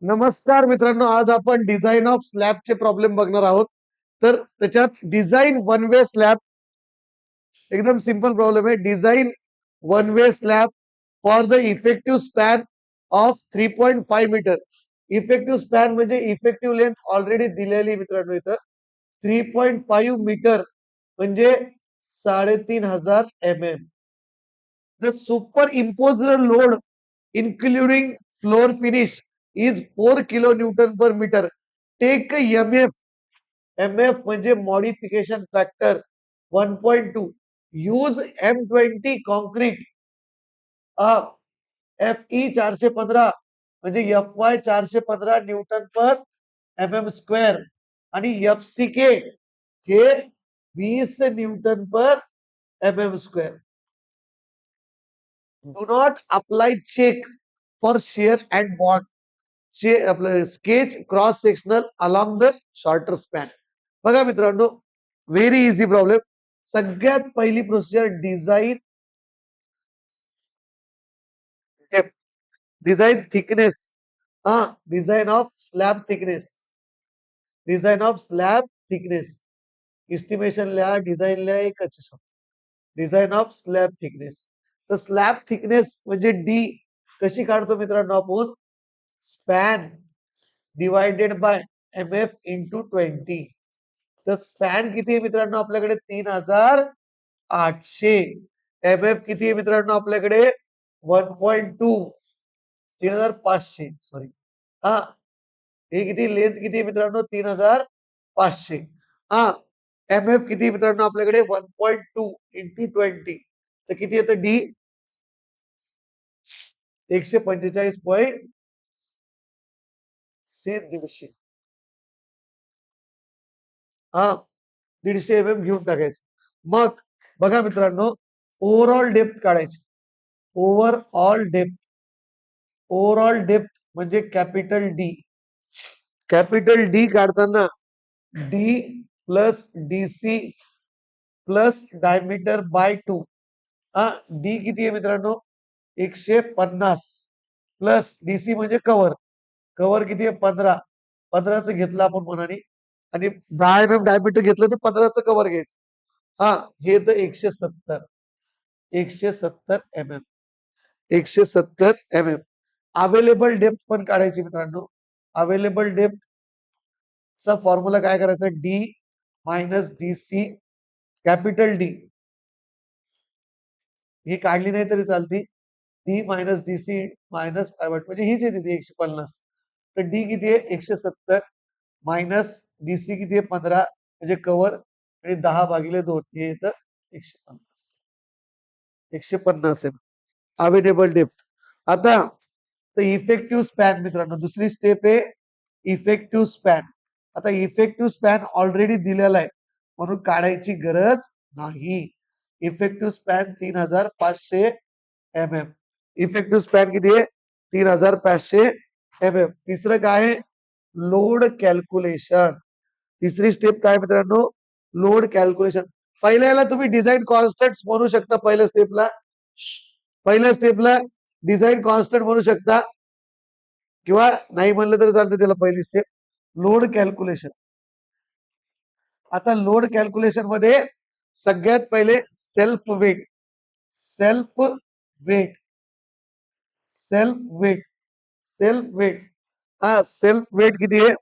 नमस्कार मित्रांनो, आज आपण डिझाइन ऑफ स्लॅबचे प्रॉब्लेम बघणार आहोत. तर त्याच्यात डिझाइन वन वे स्लॅब एकदम सिंपल प्रॉब्लेम आहे. Design one way slab for the effective span of 3.5 metre. Effective span म्हणजे इफेक्टिव्ह लेंथ ऑलरेडी दिलेली मित्रांनो इथं 3.5 मीटर म्हणजे 3500 mm. The superimposed load including floor finish is 4 kilonewton per meter. Take MF. MF म्हणजे modification factor 1.2. Use M20 concrete. FE 415 म्हणजे FY 415 Newton पर mm² आणि FCK हे 20 Newton per mm². Do not apply check for shear and bond. Sketch cross sectional along the shorter span. बघा मित्रांनो, very easy problem. सगळ्यात पहिली procedure design depth, design thickness, design of slab thickness, design of slab thickness. Estimation लिहा, design लिहा, एकच शब्द. Design of slab thickness. तर slab thickness म्हणजे डी कशी काढतो मित्रांनो आपण? Span divided by MF into 20. तर स्पॅन किती आहे मित्रांनो आपल्याकडे? 3800. MF किती आहे मित्रांनो आपल्याकडे? 1.2. 3500 सॉरी. हा, हे किती? लेंथ किती आहे मित्रांनो? 3500. हा, MF किती मित्रांनो आपल्याकडे? 1.2 इंटू 20. तर किती येतं? डी 145 से 150. हा, 150 mm घेऊन टाकायचं. मग बघा मित्रांनो, ओव्हरऑल डेप्थ काढायची. ओव्हरऑल डेप्थ म्हणजे कॅपिटल डी. कॅपिटल डी काढताना D plus DC plus diameter by 2. D किती आहे मित्रांनो? 150 प्लस डीसी म्हणजे कव्हर. कव्हर किती आहे? 15. 15चं घेतलं आपण मनाने आणि 10 mm डायमीटर घेतलं तर 15चं कव्हर घ्यायचं. हे तर 170. 170 mm. 170 mm. अवेलेबल डेप्थ पण काढायची मित्रांनो. अवेलेबल डेप्थ चा फॉर्म्युला काय करायचा? D minus DC capital D. ही काढली नाही तरी चालती. डी मायनस डीसी मायनस पायवट म्हणजे हीच येते ती 150. तर डी किती आहे? 170 मायनस डीसी किती आहे? 15 म्हणजे कव्हर आणि 10/2 हे येतं 150. 150 आहे अवेलेबल डेप्थ. आता तर इफेक्टिव्ह स्पॅन मित्रांनो, दुसरी स्टेप आहे इफेक्टिव्ह स्पॅन. आता इफेक्टिव्ह स्पॅन ऑलरेडी दिलेला आहे म्हणून काढायची गरज नाही. Effective span 3500 mm. Effective span किती आहे? 3500 mm. तिसरं काय? Load calculation. तिसरी स्टेप काय मित्रांनो? Load calculation. पहिल्याला तुम्ही डिझाइन कॉन्स्टंट म्हणू शकता. पहिल्या स्टेपला डिझाइन कॉन्स्टंट म्हणू शकता किंवा नाही म्हणलं तर चालतं त्याला. पहिली स्टेप लोड कॅल्क्युलेशन. आता लोड कॅल्क्युलेशन मध्ये सगळ्यात पहिले self weight. Self weight self weight self weight self weight किती आहे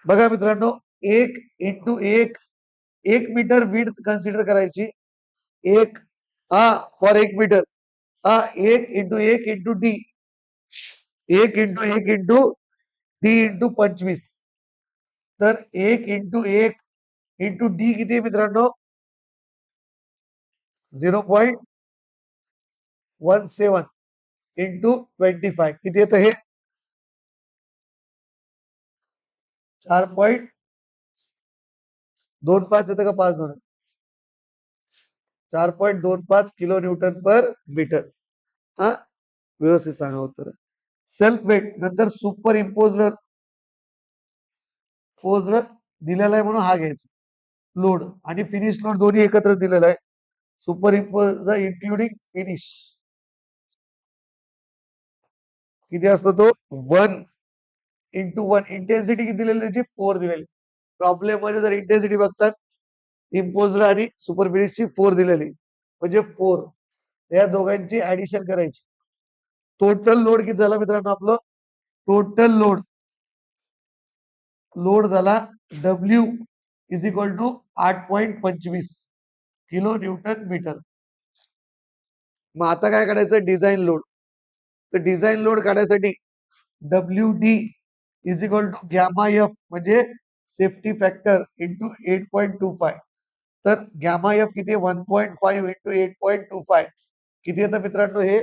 बघा मित्रांनो? 1 इंटू 1 मीटर विड्थ कन्सिडर करायची. 1 for 1 metre. 1 into 1 into D. 1 into 1 into D into 25. तर 1 इंटू 1 इंटू डी किती आहे मित्रांनो? 0.17 इंटू 25 किती येतं? हे 4.25 येतं का? 5 4.25 किलो न्यूटन पर मीटर. व्यवस्थित सांगा उत्तर. सेल्फ वेट नंतर सुपर इम्पोज दिलेला आहे म्हणून हा घ्यायचा. लोड आणि फिनिश लोड दोन्ही एकत्र दिलेला आहे. सुपर इम्पोज इन्क्लुडिंग फिनिश किती असतो तो? 1 इंटू 1 इंटेन्सिटी किती दिलेली त्याची 4 दिलेली. प्रॉब्लेम मध्ये जर इंटेन्सिटी बघतात इम्पोज्ड आणि सुपरफिनिशची 4 दिलेली म्हणजे 4 या दोघांची ऍडिशन करायची. टोटल लोड किती झाला मित्रांनो आपलं टोटल लोड झाला W is equal to 8.25 kilo newton metre. मग आता काय काढायचं डिझाईन लोड. तर डिझाईन लोड काढायसाठी W D is equal to gamma F म्हणजे सेफ्टी फॅक्टर इंटू 8.25. तर गॅमा एफ किती 1.5 इंटू 8.25 किती येतं मित्रांनो हे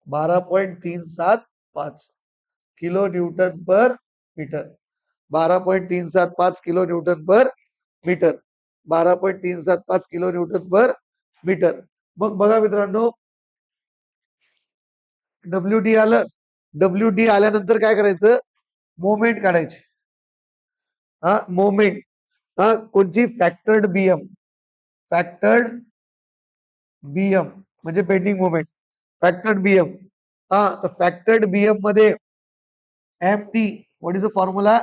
12.375 kilo newton per metre. 12.375 kilo newton per metre. 12.375 kilo newton per metre. मग बघा मित्रांनो डब्ल्यू डी आलं. डब्ल्यू डी आल्यानंतर काय करायचं मोमेंट काढायची. हा मोमेंट हा कोणची फॅक्टर्ड बीएम. फॅक्टर्ड बीएम म्हणजे बेंडिंग मोमेंट. फॅक्टर्ड बीएम हा तर फॅक्टर्ड बीएम मध्ये M D what is the formula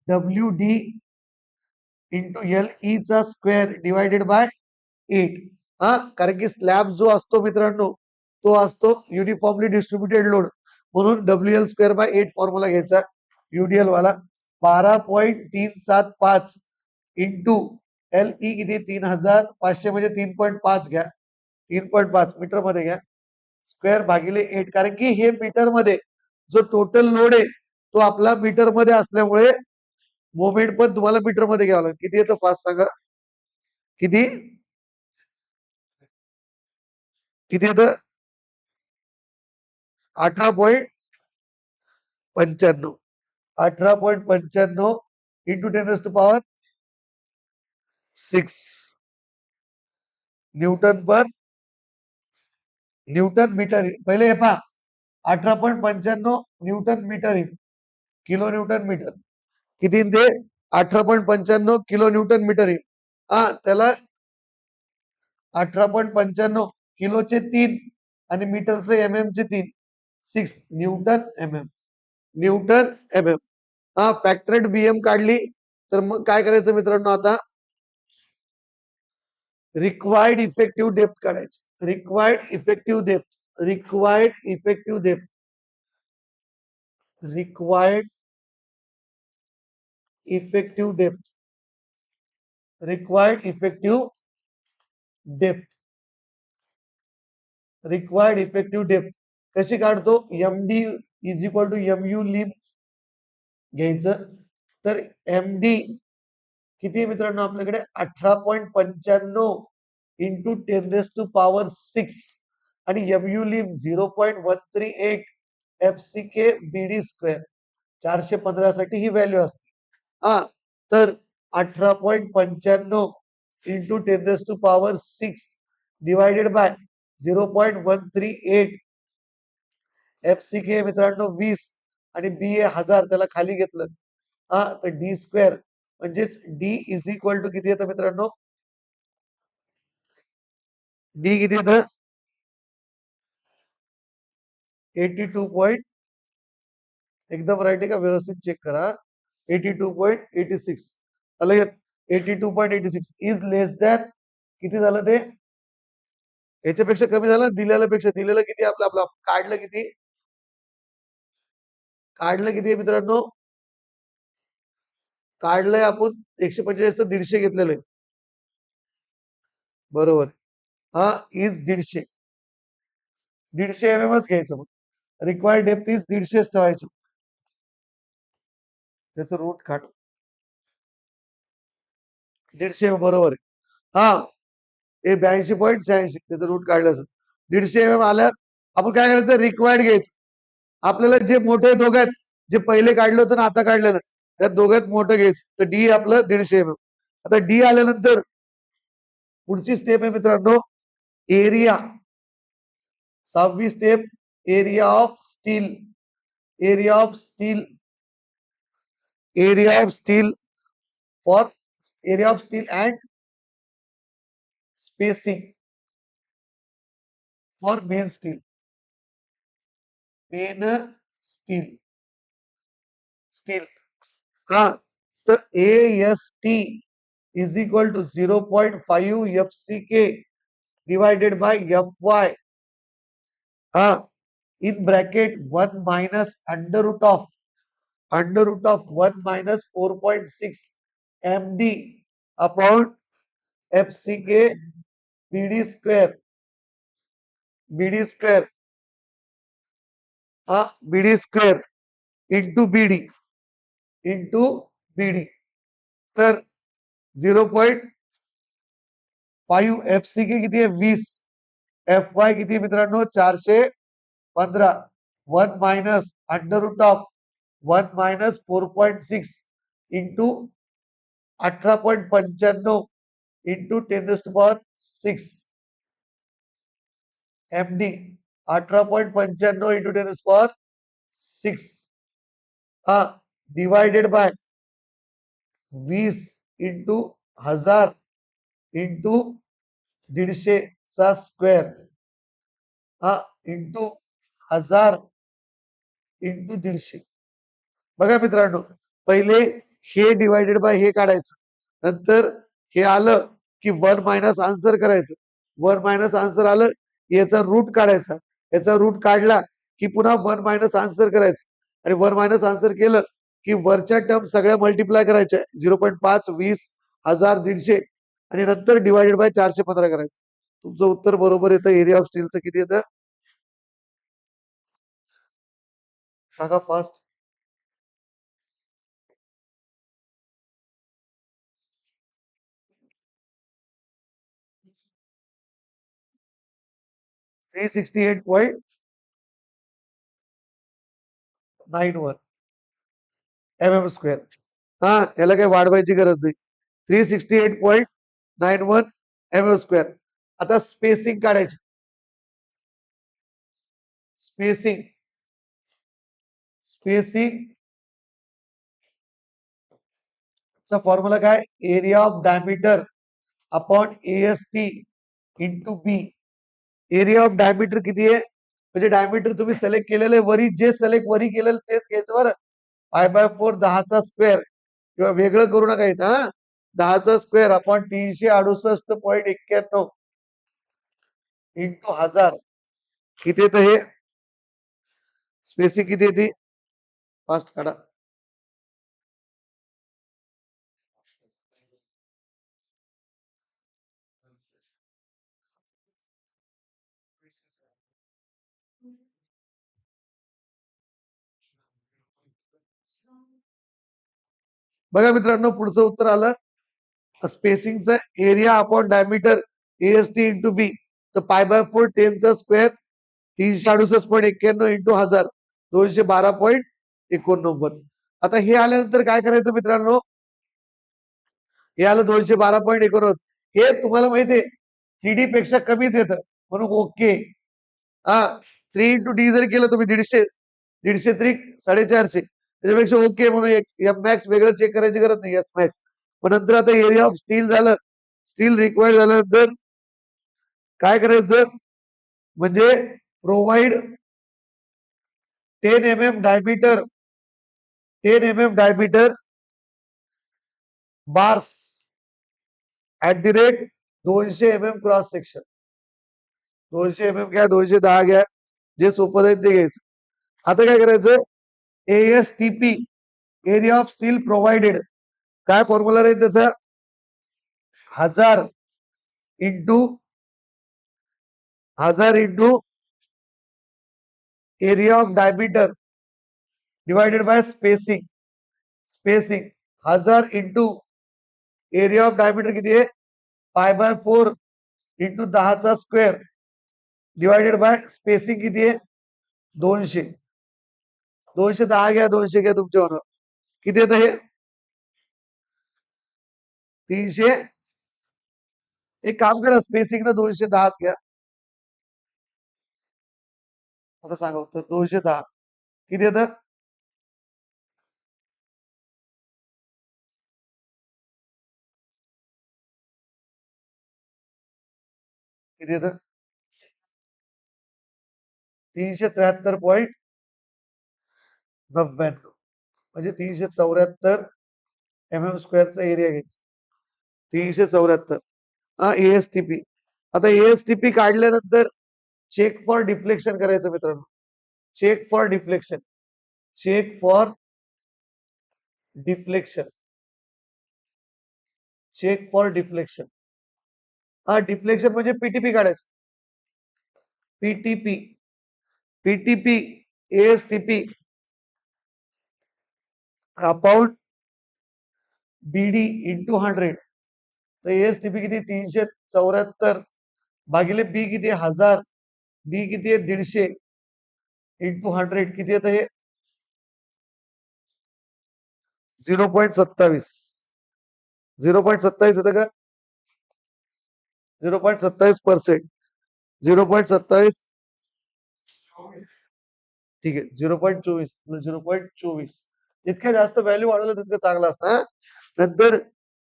W D into L E चा स्क्वेअर डिवायडेड बाय 8. हा कारण की स्लॅब जो असतो मित्रांनो तो असतो युनिफॉर्मली डिस्ट्रीब्युटेड लोड म्हणून W L square by 8 formula घ्यायचा युडीएल वाला 12.375 इंटू एल ई किती 3500 म्हणजे 3.5 घ्या 3.5 मीटर मध्ये घ्या स्क्वेअर भागिले 8 कारण की हे मीटर मध्ये जो टोटल लोड आहे तो आपला मीटर मध्ये असल्यामुळे मोमेंट पण तुम्हाला मीटर मध्ये घ्यावं लागेल. किती येतं फास्ट सांगा किती किती येतं 18.95 18.95 into 10⁻⁶ newton per newton metre. पहिले हे पहा 18.95 newton metre in kilo newton metre किती ते 18.95 किलो न्यूटन मीटर इन. हा त्याला 18.95 किलोचे 3 आणि मीटरचे एम एम चे 3 6 newton M M newton M M. हा फॅक्टरेट बीएम काढली तर मग काय करायचं मित्रांनो आता रिक्वायर्ड इफेक्टिव्ह डेप्थ काढायची. Required effective depth required effective depth required effective depth required effective depth required effective depth कशी काढतो M D is equal to M U lim घ्यायचं. तर एम डी किती आहे मित्रांनो आपल्याकडे 18.95 इंटू 10⁻⁶ आणि M U lim 0.138 F C K B D square 415 साठी ही व्हॅल्यू असते. हा तर 18.95 into 10⁻⁶ divided by 0.138 F C K मित्रांनो 20 आणि बी ए 1000 त्याला खाली घेतलं. हा तर डी स्क्वेअर म्हणजेच डी इज इक्वल टू किती येतं मित्रांनो डी किती येतं 82. एकदम राईट आहे का व्यवस्थित चेक करा 82.86 आलं 82.86 इज लेस दॅन किती झालं ते याच्यापेक्षा कमी झालं दिलेलं किती आपलं आपलं काढलं किती मित्रांनो काढलंय आपण 145 150 घेतलेलं आहे बरोबर. हा इज 150 एम एमच घ्यायचं मग रिक्वायर्ड डेप्थ इज 150 ठेवायचं त्याचं रूट काढ 150 बरोबर आहे. हा हे 82.86 त्याचं रूट काढलं असं 150 एम एम आल्या आपण काय करायचं रिक्वायर्ड घ्यायचं. आपल्याला जे मोठे दोघं आहेत जे पहिले काढलं होतं ना आता काढलेलं त्या दोघात मोठं घ्यायचं तर डी आपलं 150 एम एम. आता डी आल्यानंतर पुढची स्टेप आहे मित्रांनो एरिया 6वी step area of steel area of steel area of steel for area of steel and spacing for main steel pen steel steel हा तर AST is equal to 0.5 FCK divided by FY हा in bracket 1 minus under root of 1 minus 4.6 MD upon FCK BD square BD square into BD तर 0.5 FCK किती आहे 20 FY किती आहे मित्रांनो 415 1 minus under root of 1 minus 4.6 into 18.95 into 10⁻6 MD 18.95 into 10⁻6 divided by 20 into 1000 into 150 चा square into 1000 into 150 बघा मित्रांनो पहिले हे डिवायडेड बाय हे काढायचं नंतर हे आलं की 1 मायनस आन्सर करायचं 1 मायनस आन्सर आलं याचा रूट काढायचा याचा रूट काढला की पुन्हा 1 मायनस आन्सर करायचं आणि 1 मायनस आन्सर केलं की वरच्या टर्म सगळ्या मल्टिप्लाय करायच्या 0.5 20 1000 150 आणि नंतर डिवायडेड बाय 415 करायचं तुमचं उत्तर बरोबर येतं एरिया ऑफ स्टीलचं किती येतं सांगा फास्ट 368.91 mm स्क्वेअर याला काही वाढवायची गरज नाही 368.91 mm स्क्वेअर आता स्पेसिंग काढायची स्पेसिंग चा फॉर्म्युला काय area of diameter upon AST into B area of diameter किती आहे म्हणजे डायमीटर तुम्ही सिलेक्ट केलेलं आहे वरी जे सिलेक्ट वरी केलेलं तेच घ्यायचं बरं π/4 10चा स्क्वेअर किंवा वेगळं करू नका इथं 10चा स्क्वेअर अपॉन 368.91 इंटू 1000 किती येतं हे स्पेसिंग किती येते फास्ट काढा बघा मित्रांनो पुढचं उत्तर आलं स्पेसिंगचं area upon diameter AST into B तर π/4 10चा स्क्वेअर 368.91 इंटू 1000 212.89 आता हे आल्यानंतर काय करायचं मित्रांनो हे आलं 212.89 हे तुम्हाला माहितीये 3D पेक्षा कमीच येतं म्हणून ओके 3 इंटू डी जर केलं तुम्ही 150 त्रिक 450 त्याच्यापेक्षा ओके म्हणून एम मॅक्स वेगळं चेक करायची गरज नाही एस मॅक्स पण नंतर आता एरिया ऑफ स्टील झालं स्टील रिक्वायर्ड झाल्यानंतर काय करायचं म्हणजे provide 10 mm diameter 10 mm diameter bars at the rate 200 mm cross section 200 mm घ्या 210 घ्या जे सोपं जाईल ते घ्यायचं आता काय करायचं ASTP area of steel provided काय फॉर्म्युला राहील त्याचा 1000 into area of diameter divided by spacing 1000 into area of diameter किती आहे π/4 इंटू 10चा स्क्वेअर डिवायडेड बाय स्पेसिंग किती आहे 200 210 घ्या 200 घ्या तुमच्या किती येतं हे 300 एक काम करा स्पेसिंग ना 210 घ्या आता सांगा उत्तर 210 किती येतं किती येतं 373. 99 म्हणजे 374 mm² एरिया घ्यायचा. 374 हा एएसटीपी. आता एएसटीपी काढल्यानंतर चेक फॉर डिफ्लेक्शन करायचं मित्रांनो. Check for deflection. Check for deflection. Check for deflection. हा डिफ्लेक्शन म्हणजे पीटीपी काढायचं. PTP. PTP ASTP upon BD into 100. तर एएसटीपी किती 374 भागिले बी किती 1000, डी किती आहे 150 इंटू 100 किती येतं हे 0.27. 0.27 येतं का 0.27%. 0.27 ठीक आहे 0.24. 0.24 जितक्या जास्त व्हॅल्यू वाढवलं तितकं चांगलं असतं. हा नंतर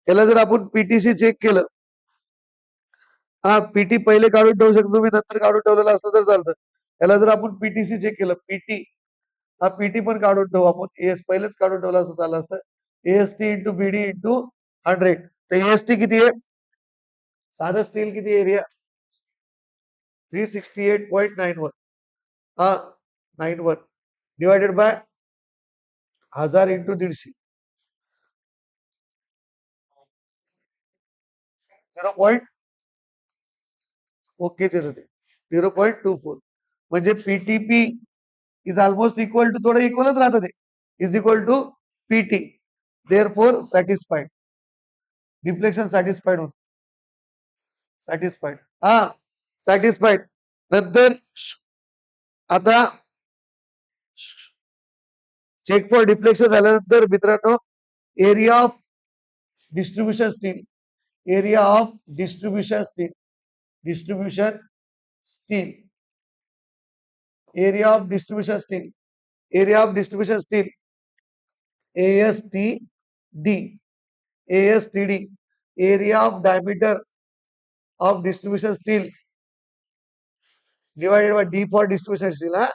याला जर आपण पीटीसी चेक केलं, हा पीटी पहिले काढून ठेवू शकतो तुम्ही, नंतर काढून ठेवलेलं असतं तर चालतं. याला जर आपण पीटीसी चेक केलं, पीटी हा पीटी पण काढून ठेवू आपण. एएस पहिलेच काढून ठेवलं असं चाललं असतं. एएसटी इंटू बीडी इंटू 100. तर एएसटी किती आहे साधं स्टील किती एरिया 368.91 हा 91 डिवायडेड बाय 1000 इंटू 150 0. ओकेच येतं ते 0.24 म्हणजे PTP is almost equal to थोडं इक्वलच राहतं ते is equal to PT. Therefore satisfied. Deflection satisfied होत. सॅटिस्फाईड हा सॅटिस्फाईड. नंतर आता चेक फॉर डिफ्लेक्शन झाल्यानंतर मित्रांनो area of distribution steel. Area of distribution steel. Distribution steel. Area of distribution steel. Area of distribution steel ASTD. ASTD area of diameter of distribution steel divided by D for distribution steel. हा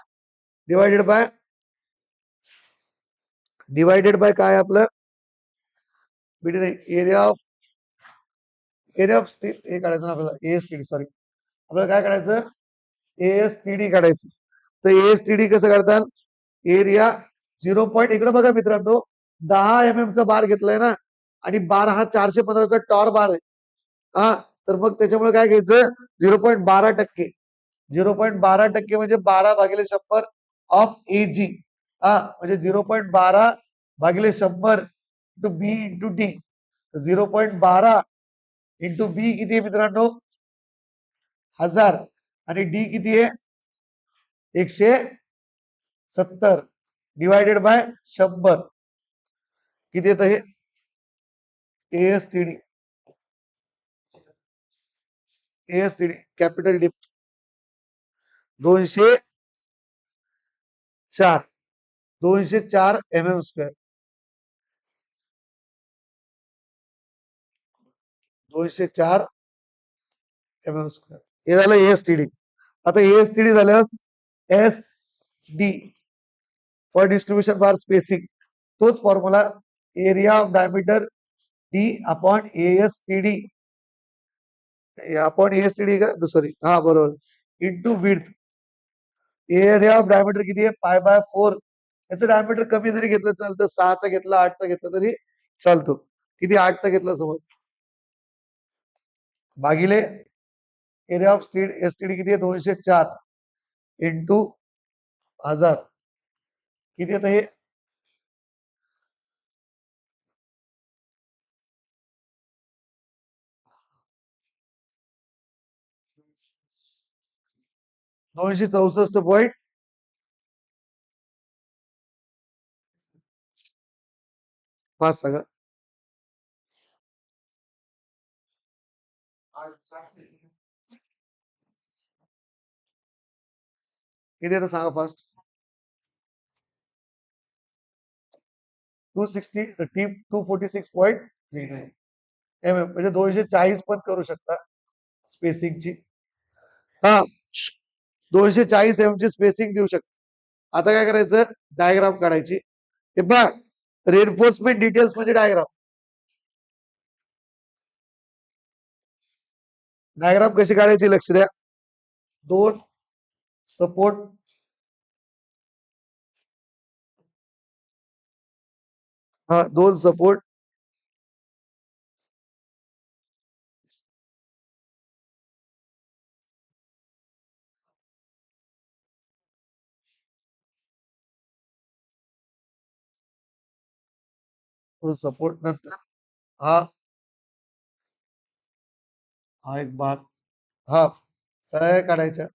divided by काय आपलं area of steel हे काढायचं आपल्याला ASTD. Sorry आपल्याला काय काढायचं ASTD काढायचं. तर ASTD कसं काढतात एरिया 0. इकडे बघा मित्रांनो 10 mm चा बार घेतलाय ना आणि बार हा 415चा टॉर बार आहे. हा तर मग त्याच्यामुळे काय घ्यायचं 0.12%. 0.12% म्हणजे 12/100 ऑफ AG. हा म्हणजे 0.12 भागिले 100 इंटू बी इंटू डी. 0.12 इंटू बी किती आहे मित्रांनो 1000 आणि डी किती आहे 170 डिवायडेड बाय 100 किती येतं हे ASTD. ASTD capital deep 204 204 mm². 204 mm². हे झालं ASTD. आता ASTD झाल्यास SD for distribution bar spacing. तोच formula area of diameter D upon ASTD upon ASTD का सॉरी हा बरोबर into width. Area of diameter किती आहे π/4. याचं डायमीटर कमी जरी घेतलं चालतं 6चा घेतला 8चा घेतला तरी चालतो. किती 8चा घेतला समज भागिले एरिया ऑफ स्टील एसटीडी किती आहे 204 इंटू 1000 किती येतं हे 264.5 सांगा किती येतं सांगा फास्ट 246.39 म्हणजे 240 पण करू शकता स्पेसिंगची. हा 240 mm ची स्पेसिंग देऊ शकता. आता काय करायचं, डायग्राम काढायची. हे बघ, रेनफोर्समेंट डिटेल्स म्हणजे डायग्राम. डायग्राम कशी काढायची लक्ष द्या. दोन सपोर्ट दोन सपोर्ट सपोर्ट नंतर हा हा एक भाग, हा सळ्या काढायच्या.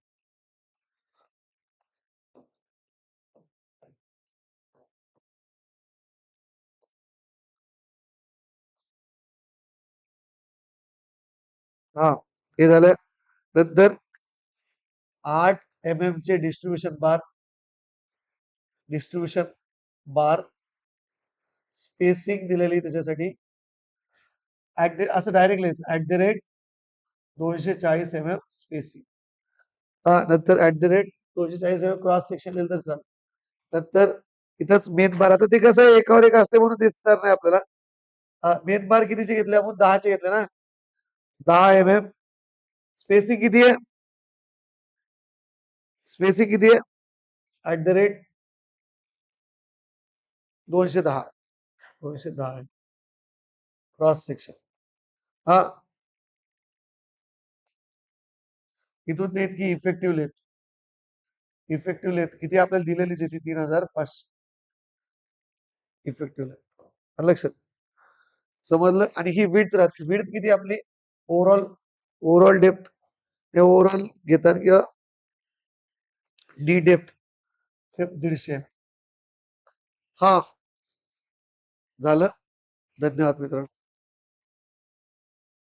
हा हे झालं. नंतर 8 mm चे डिस्ट्रीब्युशन बार स्पेसिंग दिलेली त्याच्यासाठी. असं डायरेक्ट लिहायचं @ 240 mm स्पेसिंग. नंतर @ 240 mm क्रॉस सेक्शन लिहिलं तर चालेल. नंतर इथंच मेन बार. आता ते कसं आहे, एकावर एक असते म्हणून दिसणार नाही आपल्याला. मेन बार कितीचे घेतले आपण, 10चे घेतले ना. 10 mm स्पेसिंग किती आहे, स्पेसिंग किती आहे, @ 210 210 क्रॉस सेक्शन. हा इथून ते इतकी इफेक्टिव्ह लेथ किती आपल्याला दिलेलीच आहे ती 3500 इफेक्टिव्ह लेथ. लक्षात समजलं. आणि ही विड्थ राहते, विड्थ किती आपली ओव्हरऑल डेप्थ, हे ओव्हरऑल घेतात किंवा डी डेप्थ 150. हा झालं. धन्यवाद मित्रांनो.